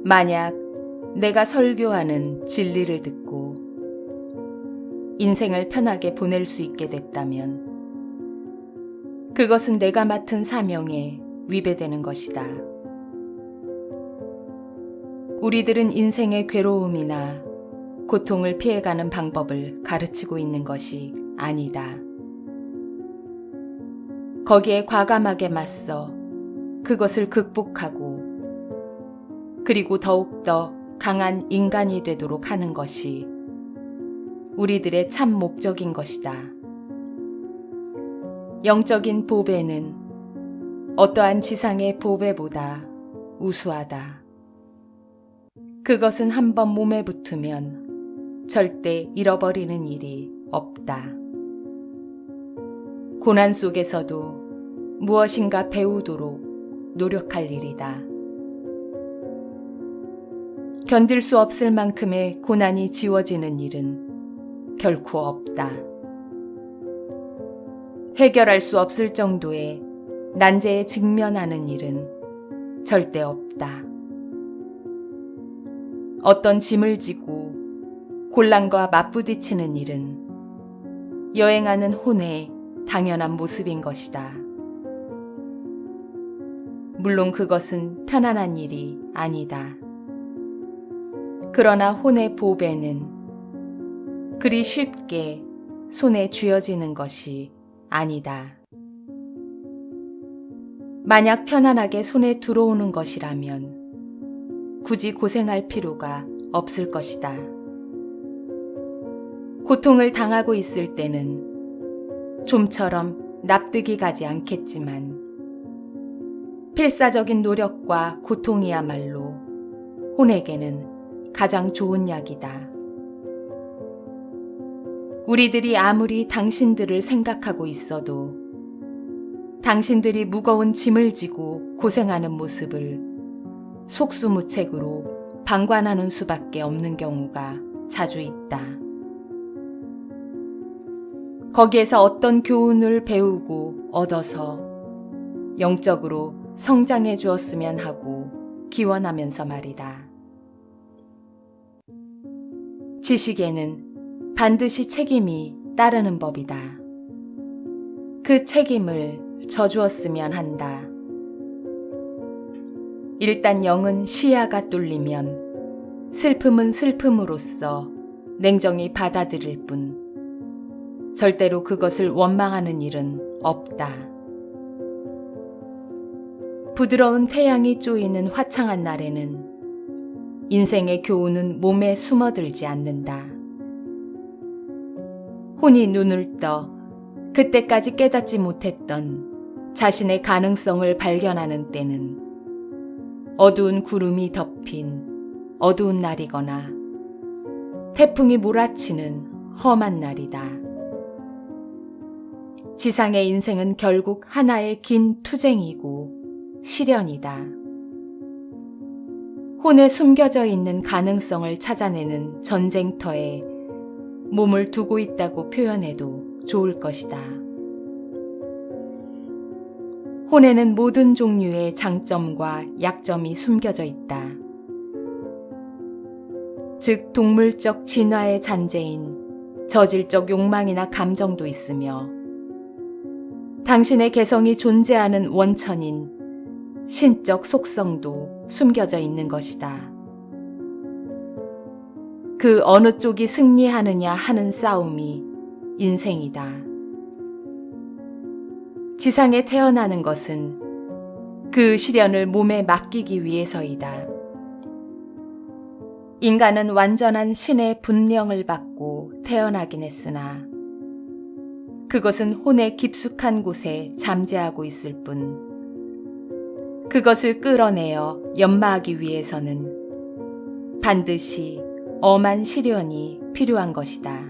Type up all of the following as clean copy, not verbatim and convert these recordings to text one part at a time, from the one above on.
만약 내가 설교하는 진리를 듣고 인생을 편하게 보낼 수 있게 됐다면 그것은 내가 맡은 사명에 위배되는 것이다. 우리들은 인생의 괴로움이나 고통을 피해가는 방법을 가르치고 있는 것이 아니다. 거기에 과감하게 맞서 그것을 극복하고 그리고 더욱더 강한 인간이 되도록 하는 것이 우리들의 참 목적인 것이다. 영적인 보배는 어떠한 지상의 보배보다 우수하다. 그것은 한번 몸에 붙으면 절대 잃어버리는 일이 없다. 고난 속에서도 무엇인가 배우도록 노력할 일이다. 견딜 수 없을 만큼의 고난이 지워지는 일은 결코 없다. 해결할 수 없을 정도의 난제에 직면하는 일은 절대 없다. 어떤 짐을 지고 곤란과 맞부딪히는 일은 여행하는 혼의 당연한 모습인 것이다. 물론 그것은 편안한 일이 아니다. 그러나 혼의 보배는 그리 쉽게 손에 쥐어지는 것이 아니다. 만약 편안하게 손에 들어오는 것이라면 굳이 고생할 필요가 없을 것이다. 고통을 당하고 있을 때는 좀처럼 납득이 가지 않겠지만 필사적인 노력과 고통이야말로 혼에게는 가장 좋은 약이다. 우리들이 아무리 당신들을 생각하고 있어도 당신들이 무거운 짐을 지고 고생하는 모습을 속수무책으로 방관하는 수밖에 없는 경우가 자주 있다. 거기에서 어떤 교훈을 배우고 얻어서 영적으로 성장해 주었으면 하고 기원하면서 말이다. 지식에는 반드시 책임이 따르는 법이다. 그 책임을 져주었으면 한다. 일단 영은 시야가 뚫리면 슬픔은 슬픔으로써 냉정히 받아들일 뿐 절대로 그것을 원망하는 일은 없다. 부드러운 태양이 쪼이는 화창한 날에는 인생의 교훈은 몸에 숨어들지 않는다. 혼이 눈을 떠 그때까지 깨닫지 못했던 자신의 가능성을 발견하는 때는 어두운 구름이 덮인 어두운 날이거나 태풍이 몰아치는 험한 날이다. 지상의 인생은 결국 하나의 긴 투쟁이고 시련이다. 혼에 숨겨져 있는 가능성을 찾아내는 전쟁터에 몸을 두고 있다고 표현해도 좋을 것이다. 혼에는 모든 종류의 장점과 약점이 숨겨져 있다. 즉 동물적 진화의 잔재인 저질적 욕망이나 감정도 있으며 당신의 개성이 존재하는 원천인 신적 속성도 숨겨져 있는 것이다. 그 어느 쪽이 승리하느냐 하는 싸움이 인생이다. 지상에 태어나는 것은 그 시련을 몸에 맡기기 위해서이다. 인간은 완전한 신의 분령을 받고 태어나긴 했으나 그것은 혼의 깊숙한 곳에 잠재하고 있을 뿐 그것을 끌어내어 연마하기 위해서는 반드시 엄한 시련이 필요한 것이다.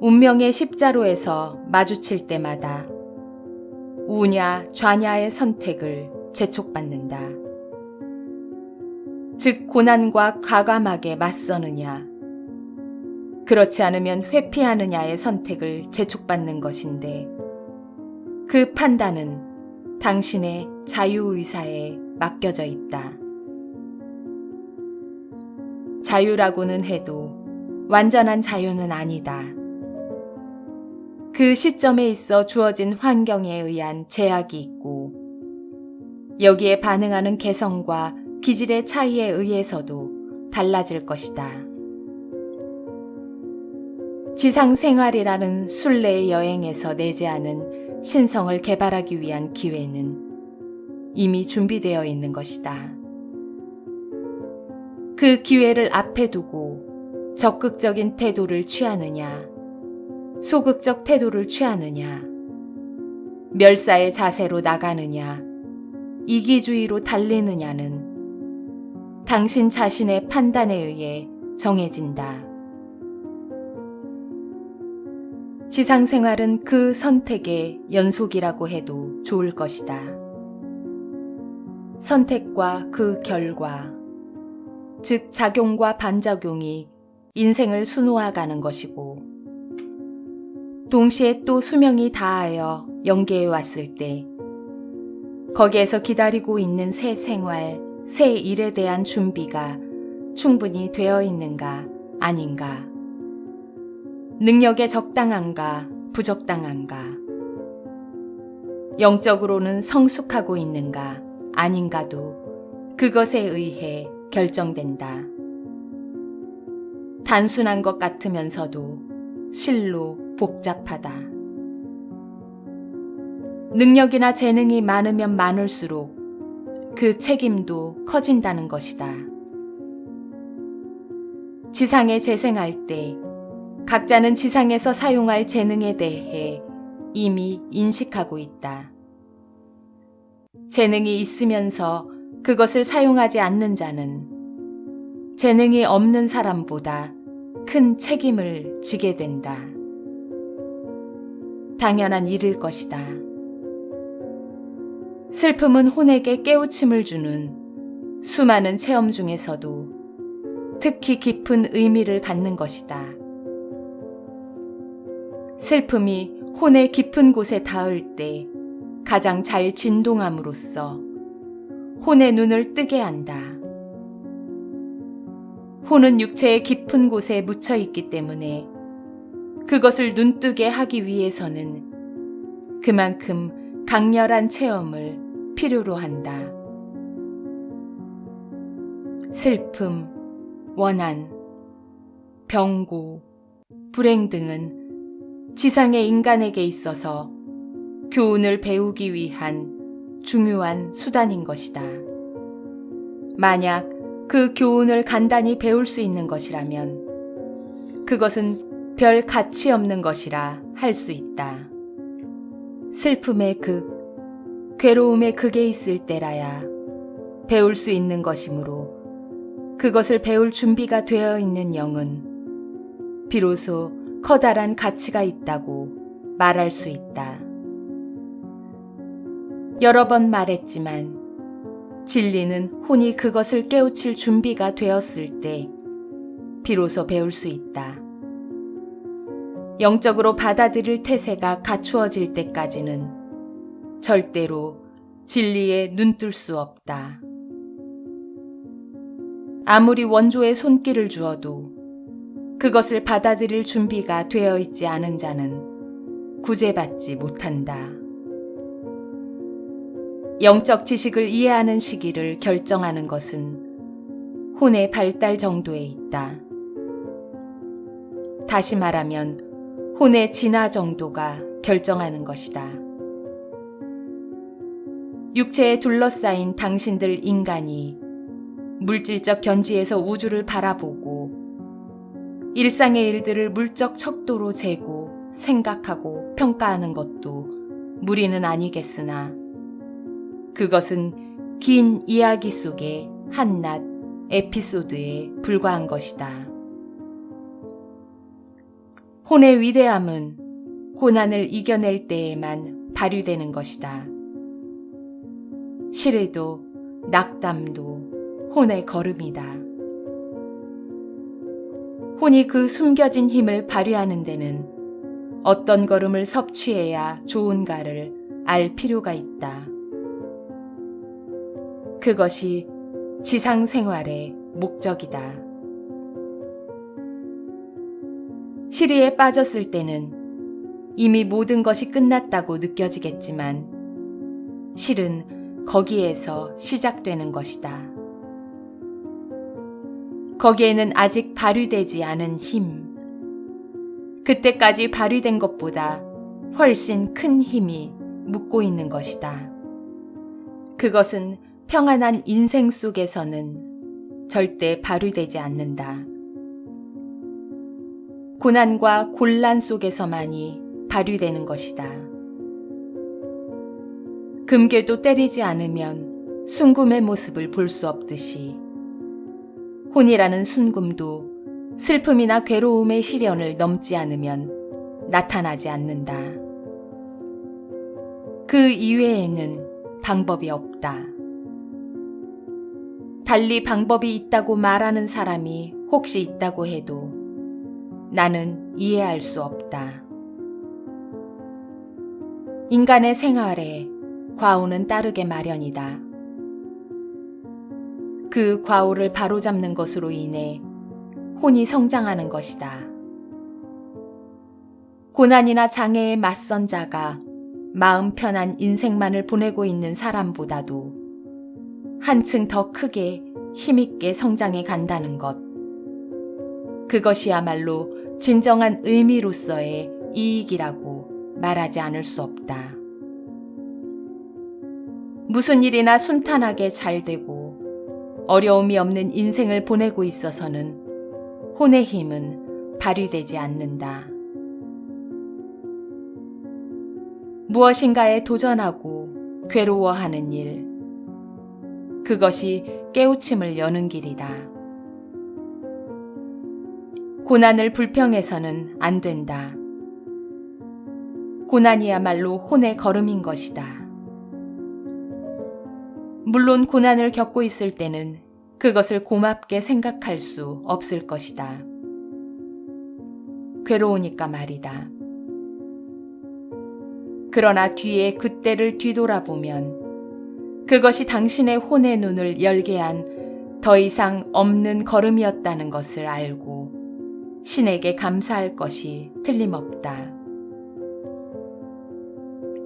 운명의 십자로에서 마주칠 때마다 우냐 좌냐의 선택을 재촉받는다. 즉 고난과 과감하게 맞서느냐 그렇지 않으면 회피하느냐의 선택을 재촉받는 것인데 그 판단은 당신의 자유의사에 맡겨져 있다. 자유라고는 해도 완전한 자유는 아니다. 그 시점에 있어 주어진 환경에 의한 제약이 있고 여기에 반응하는 개성과 기질의 차이에 의해서도 달라질 것이다. 지상생활이라는 순례의 여행에서 내재하는 신성을 개발하기 위한 기회는 이미 준비되어 있는 것이다. 그 기회를 앞에 두고 적극적인 태도를 취하느냐, 소극적 태도를 취하느냐, 멸사의 자세로 나가느냐, 이기주의로 달리느냐는 당신 자신의 판단에 의해 정해진다. 지상생활은 그 선택의 연속이라고 해도 좋을 것이다. 선택과 그 결과, 즉 작용과 반작용이 인생을 수놓아가는 것이고 동시에 또 수명이 다하여 연계해 왔을 때 거기에서 기다리고 있는 새 생활, 새 일에 대한 준비가 충분히 되어 있는가 아닌가, 능력에 적당한가 부적당한가, 영적으로는 성숙하고 있는가 아닌가도 그것에 의해 결정된다. 단순한 것 같으면서도 실로 복잡하다. 능력이나 재능이 많으면 많을수록 그 책임도 커진다는 것이다. 지상에 재생할 때 각자는 지상에서 사용할 재능에 대해 이미 인식하고 있다. 재능이 있으면서 그것을 사용하지 않는 자는 재능이 없는 사람보다 큰 책임을 지게 된다. 당연한 일일 것이다. 슬픔은 혼에게 깨우침을 주는 수많은 체험 중에서도 특히 깊은 의미를 갖는 것이다. 슬픔이 혼의 깊은 곳에 닿을 때 가장 잘 진동함으로써 혼의 눈을 뜨게 한다. 혼은 육체의 깊은 곳에 묻혀 있기 때문에 그것을 눈뜨게 하기 위해서는 그만큼 강렬한 체험을 필요로 한다. 슬픔, 원한, 병고, 불행 등은 지상의 인간에게 있어서 교훈을 배우기 위한 중요한 수단인 것이다. 만약 그 교훈을 간단히 배울 수 있는 것이라면 그것은 별 가치 없는 것이라 할 수 있다. 슬픔의 극, 괴로움의 극에 있을 때라야 배울 수 있는 것이므로 그것을 배울 준비가 되어 있는 영은 비로소 커다란 가치가 있다고 말할 수 있다. 여러 번 말했지만 진리는 혼이 그것을 깨우칠 준비가 되었을 때 비로소 배울 수 있다. 영적으로 받아들일 태세가 갖추어질 때까지는 절대로 진리에 눈뜰 수 없다. 아무리 원조의 손길을 주어도 그것을 받아들일 준비가 되어 있지 않은 자는 구제받지 못한다. 영적 지식을 이해하는 시기를 결정하는 것은 혼의 발달 정도에 있다. 다시 말하면 혼의 진화 정도가 결정하는 것이다. 육체에 둘러싸인 당신들 인간이 물질적 견지에서 우주를 바라보고 일상의 일들을 물적 척도로 재고 생각하고 평가하는 것도 무리는 아니겠으나 그것은 긴 이야기 속의 한낱 에피소드에 불과한 것이다. 혼의 위대함은 고난을 이겨낼 때에만 발휘되는 것이다. 시래도 낙담도 혼의 걸음이다. 혼이 그 숨겨진 힘을 발휘하는 데는 어떤 걸음을 섭취해야 좋은가를 알 필요가 있다. 그것이 지상 생활의 목적이다. 시리에 빠졌을 때는 이미 모든 것이 끝났다고 느껴지겠지만 실은 거기에서 시작되는 것이다. 거기에는 아직 발휘되지 않은 힘, 그때까지 발휘된 것보다 훨씬 큰 힘이 묻고 있는 것이다. 그것은 평안한 인생 속에서는 절대 발휘되지 않는다. 고난과 곤란 속에서만이 발휘되는 것이다. 금괴도 때리지 않으면 순금의 모습을 볼 수 없듯이 혼이라는 순금도 슬픔이나 괴로움의 시련을 넘지 않으면 나타나지 않는다. 그 이외에는 방법이 없다. 달리 방법이 있다고 말하는 사람이 혹시 있다고 해도 나는 이해할 수 없다. 인간의 생활에 과오는 따르게 마련이다. 그 과오를 바로잡는 것으로 인해 혼이 성장하는 것이다. 고난이나 장애에 맞선 자가 마음 편한 인생만을 보내고 있는 사람보다도 한층 더 크게 힘있게 성장해 간다는 것. 그것이야말로 진정한 의미로서의 이익이라고 말하지 않을 수 없다. 무슨 일이나 순탄하게 잘 되고 어려움이 없는 인생을 보내고 있어서는 혼의 힘은 발휘되지 않는다. 무엇인가에 도전하고 괴로워하는 일, 그것이 깨우침을 여는 길이다. 고난을 불평해서는 안 된다. 고난이야말로 혼의 걸음인 것이다. 물론 고난을 겪고 있을 때는 그것을 고맙게 생각할 수 없을 것이다. 괴로우니까 말이다. 그러나 뒤에 그때를 뒤돌아보면 그것이 당신의 혼의 눈을 열게 한 더 이상 없는 걸음이었다는 것을 알고 신에게 감사할 것이 틀림없다.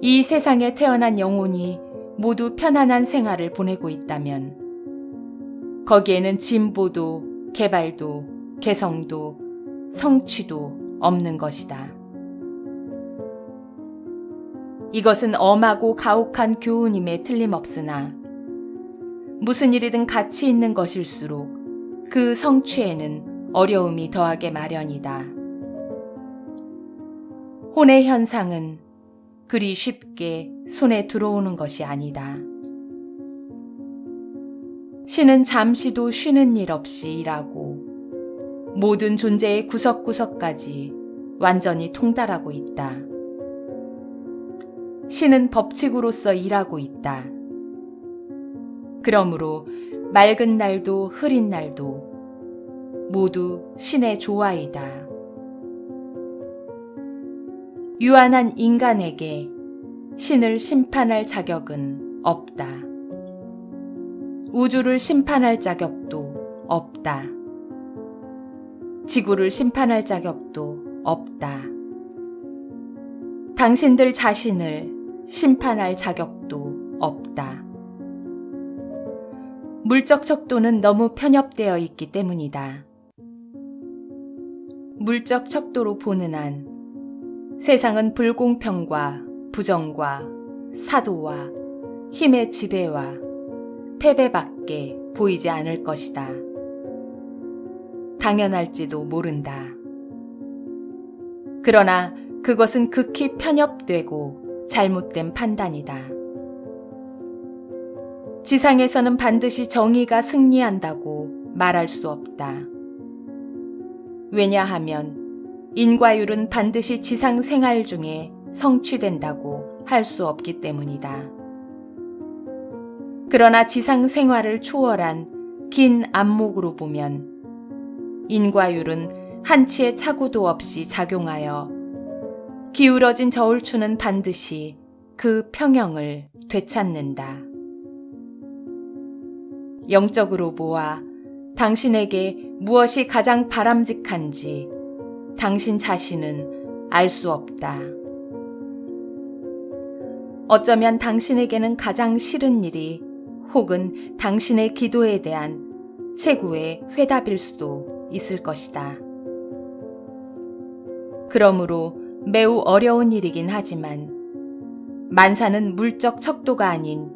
이 세상에 태어난 영혼이 모두 편안한 생활을 보내고 있다면 거기에는 진보도 개발도 개성도 성취도 없는 것이다. 이것은 엄하고 가혹한 교훈임에 틀림없으나 무슨 일이든 가치 있는 것일수록 그 성취에는 어려움이 더하게 마련이다. 혼의 현상은 그리 쉽게 손에 들어오는 것이 아니다. 신은 잠시도 쉬는 일 없이 일하고 모든 존재의 구석구석까지 완전히 통달하고 있다. 신은 법칙으로서 일하고 있다. 그러므로 맑은 날도 흐린 날도 모두 신의 조화이다. 유한한 인간에게 신을 심판할 자격은 없다. 우주를 심판할 자격도 없다. 지구를 심판할 자격도 없다. 당신들 자신을 심판할 자격도 없다. 물적 척도는 너무 편협되어 있기 때문이다. 물적 척도로 보는 한 세상은 불공평과 부정과 사도와 힘의 지배와 패배밖에 보이지 않을 것이다. 당연할지도 모른다. 그러나 그것은 극히 편협되고 잘못된 판단이다. 지상에서는 반드시 정의가 승리한다고 말할 수 없다. 왜냐하면 인과율은 반드시 지상 생활 중에 성취된다고 할 수 없기 때문이다. 그러나 지상 생활을 초월한 긴 안목으로 보면 인과율은 한치의 착오도 없이 작용하여 기울어진 저울추는 반드시 그 평형을 되찾는다. 영적으로 보아 당신에게 무엇이 가장 바람직한지 당신 자신은 알 수 없다. 어쩌면 당신에게는 가장 싫은 일이 혹은 당신의 기도에 대한 최고의 회답일 수도 있을 것이다. 그러므로 매우 어려운 일이긴 하지만 만사는 물적 척도가 아닌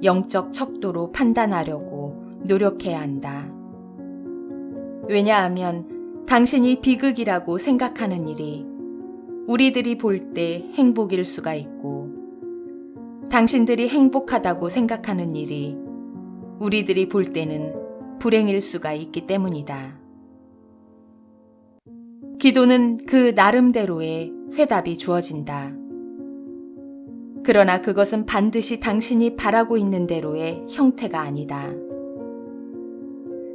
영적 척도로 판단하려고 노력해야 한다. 왜냐하면 당신이 비극이라고 생각하는 일이 우리들이 볼 때 행복일 수가 있고 당신들이 행복하다고 생각하는 일이 우리들이 볼 때는 불행일 수가 있기 때문이다. 기도는 그 나름대로의 회답이 주어진다. 그러나 그것은 반드시 당신이 바라고 있는 대로의 형태가 아니다.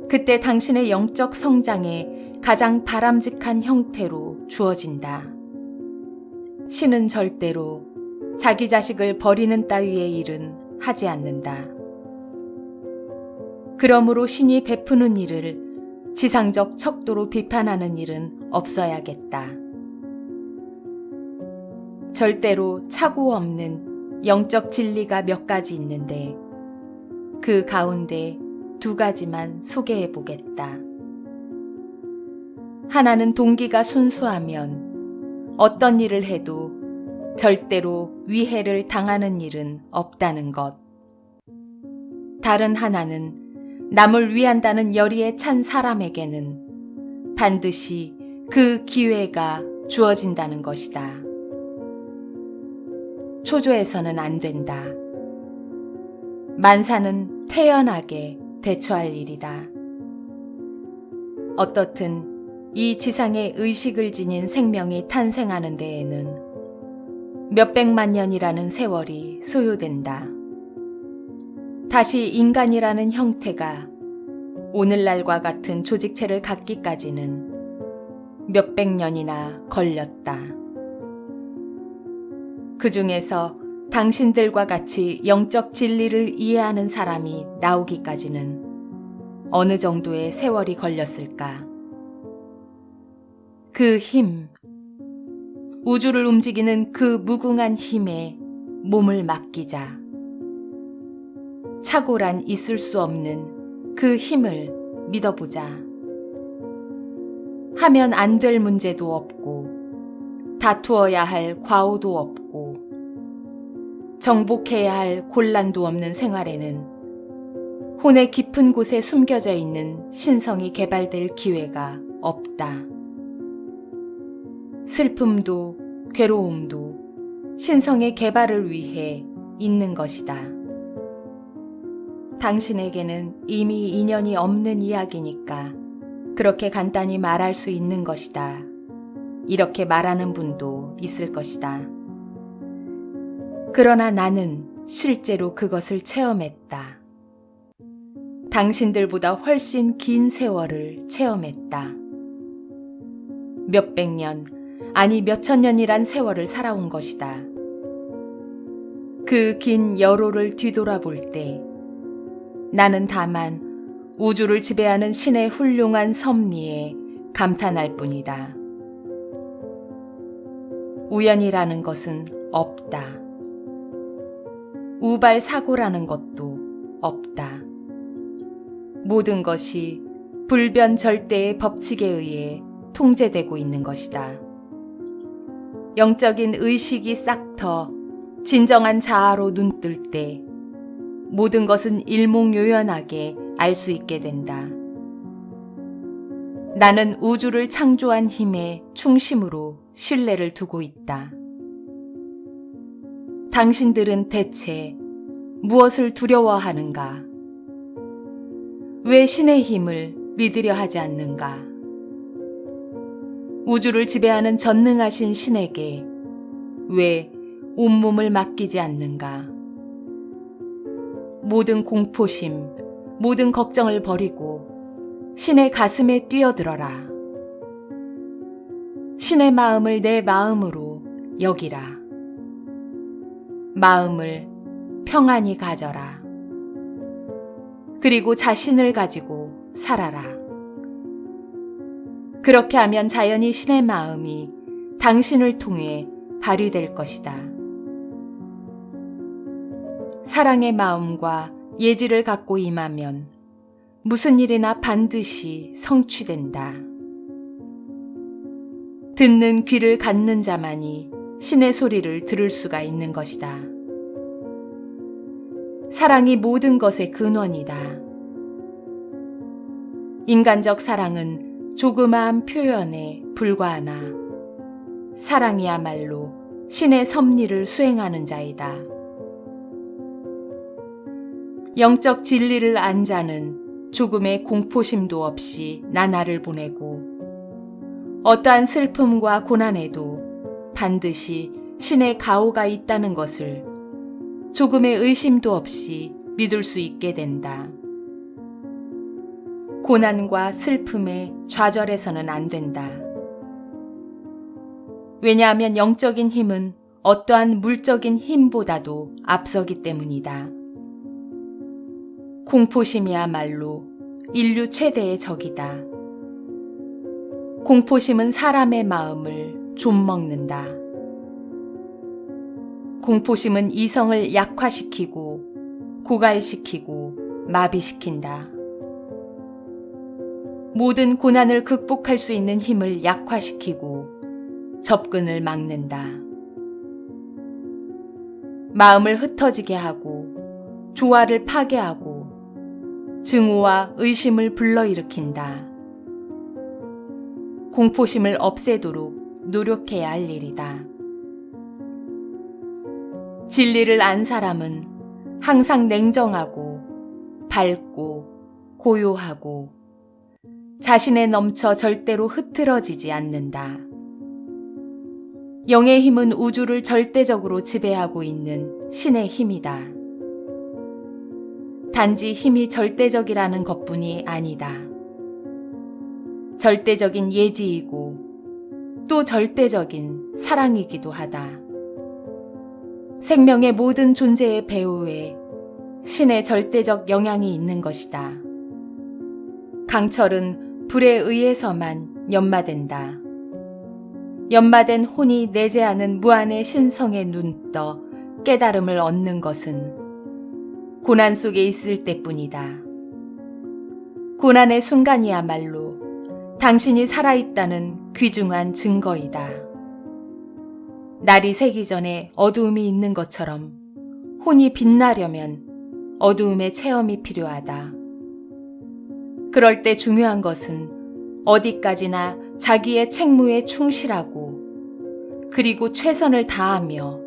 그때 당신의 영적 성장에 가장 바람직한 형태로 주어진다. 신은 절대로 자기 자식을 버리는 따위의 일은 하지 않는다. 그러므로 신이 베푸는 일을 지상적 척도로 비판하는 일은 없어야겠다. 절대로 차고 없는 영적 진리가 몇 가지 있는데 그 가운데 2가지만 소개해 보겠다. 하나는 동기가 순수하면 어떤 일을 해도 절대로 위해를 당하는 일은 없다는 것. 다른 하나는 남을 위한다는 열의에 찬 사람에게는 반드시 그 기회가 주어진다는 것이다. 초조해서는 안 된다. 만사는 태연하게 대처할 일이다. 어떻든 이 지상에 의식을 지닌 생명이 탄생하는 데에는 몇백만 년이라는 세월이 소요된다. 다시 인간이라는 형태가 오늘날과 같은 조직체를 갖기까지는 몇백 년이나 걸렸다. 그 중에서 당신들과 같이 영적 진리를 이해하는 사람이 나오기까지는 어느 정도의 세월이 걸렸을까? 그 힘, 우주를 움직이는 그 무궁한 힘에 몸을 맡기자. 착오란 있을 수 없는 그 힘을 믿어보자. 하면 안 될 문제도 없고 다투어야 할 과오도 없고 정복해야 할 곤란도 없는 생활에는 혼의 깊은 곳에 숨겨져 있는 신성이 개발될 기회가 없다. 슬픔도 괴로움도 신성의 개발을 위해 있는 것이다. 당신에게는 이미 인연이 없는 이야기니까 그렇게 간단히 말할 수 있는 것이다. 이렇게 말하는 분도 있을 것이다. 그러나 나는 실제로 그것을 체험했다. 당신들보다 훨씬 긴 세월을 체험했다. 몇백 년, 아니 몇천 년이란 세월을 살아온 것이다. 그 긴 여로를 뒤돌아볼 때 나는 다만 우주를 지배하는 신의 훌륭한 섭리에 감탄할 뿐이다. 우연이라는 것은 없다. 우발 사고라는 것도 없다. 모든 것이 불변절대의 법칙에 의해 통제되고 있는 것이다. 영적인 의식이 싹 터 진정한 자아로 눈뜰 때 모든 것은 일목요연하게 알 수 있게 된다. 나는 우주를 창조한 힘의 중심으로 신뢰를 두고 있다. 당신들은 대체 무엇을 두려워하는가? 왜 신의 힘을 믿으려 하지 않는가? 우주를 지배하는 전능하신 신에게 왜 온몸을 맡기지 않는가? 모든 공포심, 모든 걱정을 버리고 신의 가슴에 뛰어들어라. 신의 마음을 내 마음으로 여기라. 마음을 평안히 가져라. 그리고 자신을 가지고 살아라. 그렇게 하면 자연히 신의 마음이 당신을 통해 발휘될 것이다. 사랑의 마음과 예지를 갖고 임하면 무슨 일이나 반드시 성취된다. 듣는 귀를 갖는 자만이 신의 소리를 들을 수가 있는 것이다. 사랑이 모든 것의 근원이다. 인간적 사랑은 조그마한 표현에 불과하나 사랑이야말로 신의 섭리를 수행하는 자이다. 영적 진리를 안 자는 조금의 공포심도 없이 나날을 보내고 어떠한 슬픔과 고난에도 반드시 신의 가호가 있다는 것을 조금의 의심도 없이 믿을 수 있게 된다. 고난과 슬픔에 좌절해서는 안 된다. 왜냐하면 영적인 힘은 어떠한 물적인 힘보다도 앞서기 때문이다. 공포심이야말로 인류 최대의 적이다. 공포심은 사람의 마음을 좀먹는다. 공포심은 이성을 약화시키고 고갈시키고 마비시킨다. 모든 고난을 극복할 수 있는 힘을 약화시키고 접근을 막는다. 마음을 흩어지게 하고 조화를 파괴하고 증오와 의심을 불러일으킨다. 공포심을 없애도록 노력해야 할 일이다. 진리를 안 사람은 항상 냉정하고 밝고 고요하고 자신에 넘쳐 절대로 흐트러지지 않는다. 영의 힘은 우주를 절대적으로 지배하고 있는 신의 힘이다. 단지 힘이 절대적이라는 것뿐이 아니다. 절대적인 예지이고 또 절대적인 사랑이기도 하다. 생명의 모든 존재의 배후에 신의 절대적 영향이 있는 것이다. 강철은 불에 의해서만 연마된다. 연마된 혼이 내재하는 무한의 신성에 눈떠 깨달음을 얻는 것은 고난 속에 있을 때뿐이다. 고난의 순간이야말로 당신이 살아있다는 귀중한 증거이다. 날이 새기 전에 어두움이 있는 것처럼 혼이 빛나려면 어두움의 체험이 필요하다. 그럴 때 중요한 것은 어디까지나 자기의 책무에 충실하고 그리고 최선을 다하며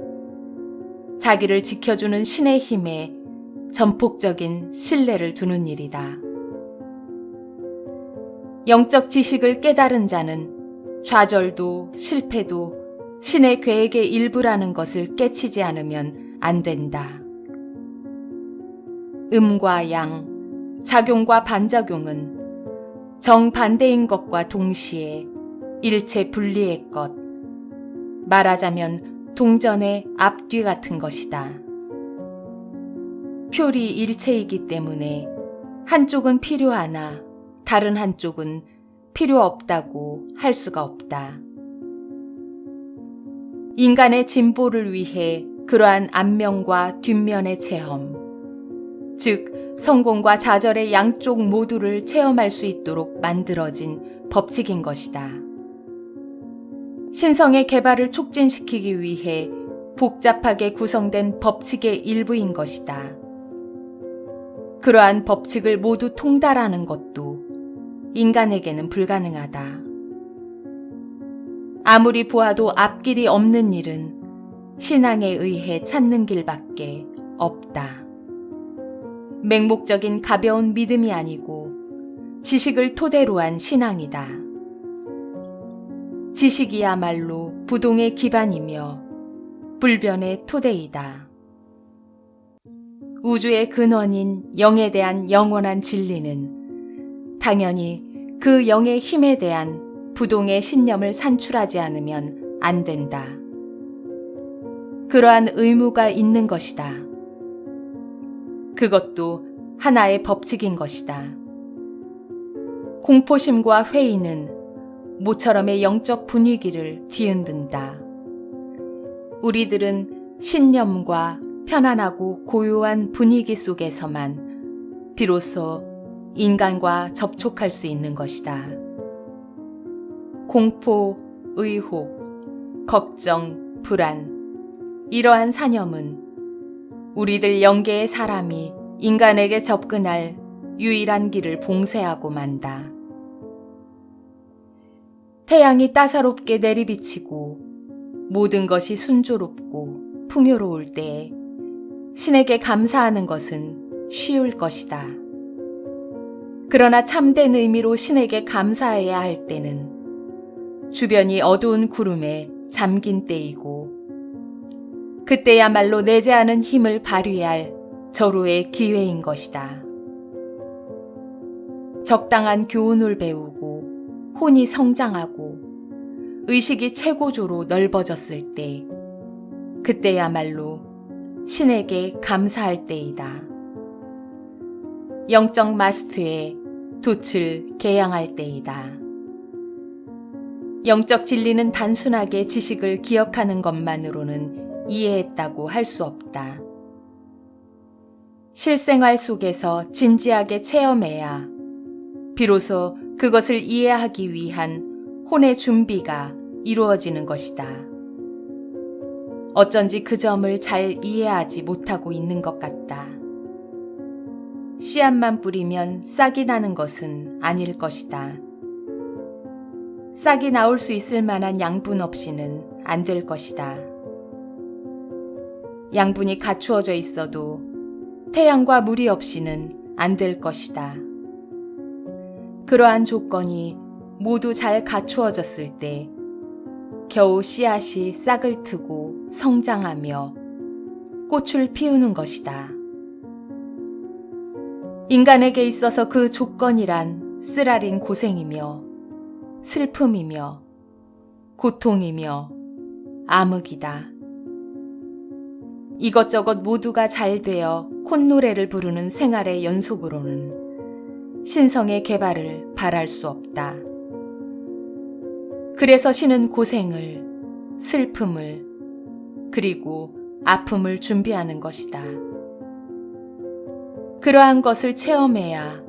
자기를 지켜주는 신의 힘에 전폭적인 신뢰를 두는 일이다. 영적 지식을 깨달은 자는 좌절도 실패도 신의 계획의 일부라는 것을 깨치지 않으면 안 된다. 음과 양, 작용과 반작용은 정반대인 것과 동시에 일체 분리의 것, 말하자면 동전의 앞뒤 같은 것이다. 표리 일체이기 때문에 한쪽은 필요하나 다른 한쪽은 필요 없다고 할 수가 없다. 인간의 진보를 위해 그러한 앞면과 뒷면의 체험, 즉 성공과 좌절의 양쪽 모두를 체험할 수 있도록 만들어진 법칙인 것이다. 신성의 개발을 촉진시키기 위해 복잡하게 구성된 법칙의 일부인 것이다. 그러한 법칙을 모두 통달하는 것도 인간에게는 불가능하다. 아무리 보아도 앞길이 없는 일은 신앙에 의해 찾는 길밖에 없다. 맹목적인 가벼운 믿음이 아니고 지식을 토대로 한 신앙이다. 지식이야말로 부동의 기반이며 불변의 토대이다. 우주의 근원인 영에 대한 영원한 진리는 당연히 그 영의 힘에 대한 부동의 신념을 산출하지 않으면 안 된다. 그러한 의무가 있는 것이다. 그것도 하나의 법칙인 것이다. 공포심과 회의는 모처럼의 영적 분위기를 뒤흔든다. 우리들은 신념과 편안하고 고요한 분위기 속에서만 비로소 인간과 접촉할 수 있는 것이다. 공포, 의혹, 걱정, 불안, 이러한 사념은 우리들 영계의 사람이 인간에게 접근할 유일한 길을 봉쇄하고 만다. 태양이 따사롭게 내리비치고 모든 것이 순조롭고 풍요로울 때에 신에게 감사하는 것은 쉬울 것이다. 그러나 참된 의미로 신에게 감사해야 할 때는 주변이 어두운 구름에 잠긴 때이고 그때야말로 내재하는 힘을 발휘할 절호의 기회인 것이다. 적당한 교훈을 배우고 혼이 성장하고 의식이 최고조로 넓어졌을 때 그때야말로 신에게 감사할 때이다. 영적 마스트에 돛을 개양할 때이다. 영적 진리는 단순하게 지식을 기억하는 것만으로는 이해했다고 할 수 없다. 실생활 속에서 진지하게 체험해야 비로소 그것을 이해하기 위한 혼의 준비가 이루어지는 것이다. 어쩐지 그 점을 잘 이해하지 못하고 있는 것 같다. 씨앗만 뿌리면 싹이 나는 것은 아닐 것이다. 싹이 나올 수 있을 만한 양분 없이는 안 될 것이다. 양분이 갖추어져 있어도 태양과 물이 없이는 안 될 것이다. 그러한 조건이 모두 잘 갖추어졌을 때 겨우 씨앗이 싹을 트고 성장하며 꽃을 피우는 것이다. 인간에게 있어서 그 조건이란 쓰라린 고생이며 슬픔이며 고통이며 암흑이다. 이것저것 모두가 잘 되어 콧노래를 부르는 생활의 연속으로는 신성의 개발을 바랄 수 없다. 그래서 신은 고생을, 슬픔을, 그리고 아픔을 준비하는 것이다. 그러한 것을 체험해야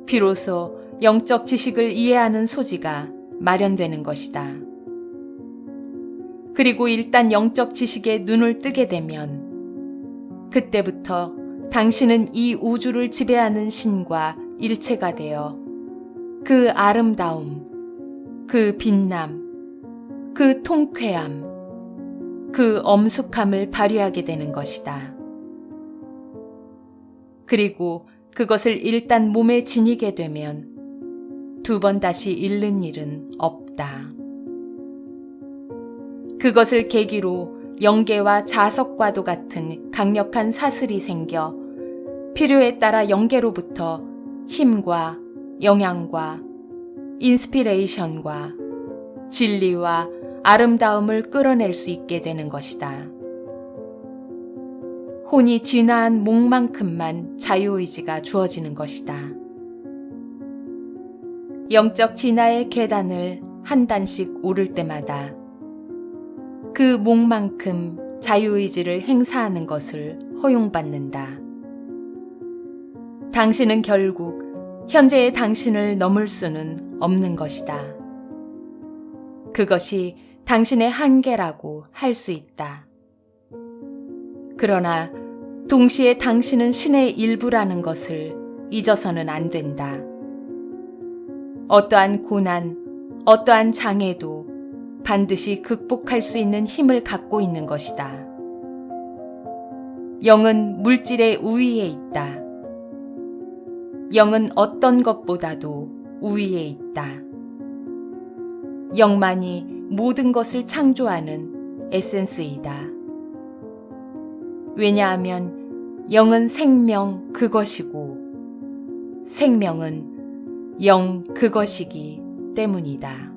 비로소 영적 지식을 이해하는 소지가 마련되는 것이다. 그리고 일단 영적 지식에 눈을 뜨게 되면 그때부터 당신은 이 우주를 지배하는 신과 일체가 되어 그 아름다움, 그 빛남, 그 통쾌함, 그 엄숙함을 발휘하게 되는 것이다. 그리고 그것을 일단 몸에 지니게 되면 두 번 다시 잃는 일은 없다. 그것을 계기로 영계와 자석과도 같은 강력한 사슬이 생겨 필요에 따라 영계로부터 힘과 영향과 인스피레이션과 진리와 아름다움을 끌어낼 수 있게 되는 것이다. 혼이 진화한 목만큼만 자유의지가 주어지는 것이다. 영적 진화의 계단을 한 단씩 오를 때마다 그 목만큼 자유의지를 행사하는 것을 허용받는다. 당신은 결국 현재의 당신을 넘을 수는 없는 것이다. 그것이 당신의 한계라고 할 수 있다. 그러나 동시에 당신은 신의 일부라는 것을 잊어서는 안 된다. 어떠한 고난, 어떠한 장애도 반드시 극복할 수 있는 힘을 갖고 있는 것이다. 영은 물질의 우위에 있다. 영은 어떤 것보다도 우위에 있다. 영만이 모든 것을 창조하는 에센스이다. 왜냐하면 영은 생명 그것이고 생명은 영 그것이기 때문이다.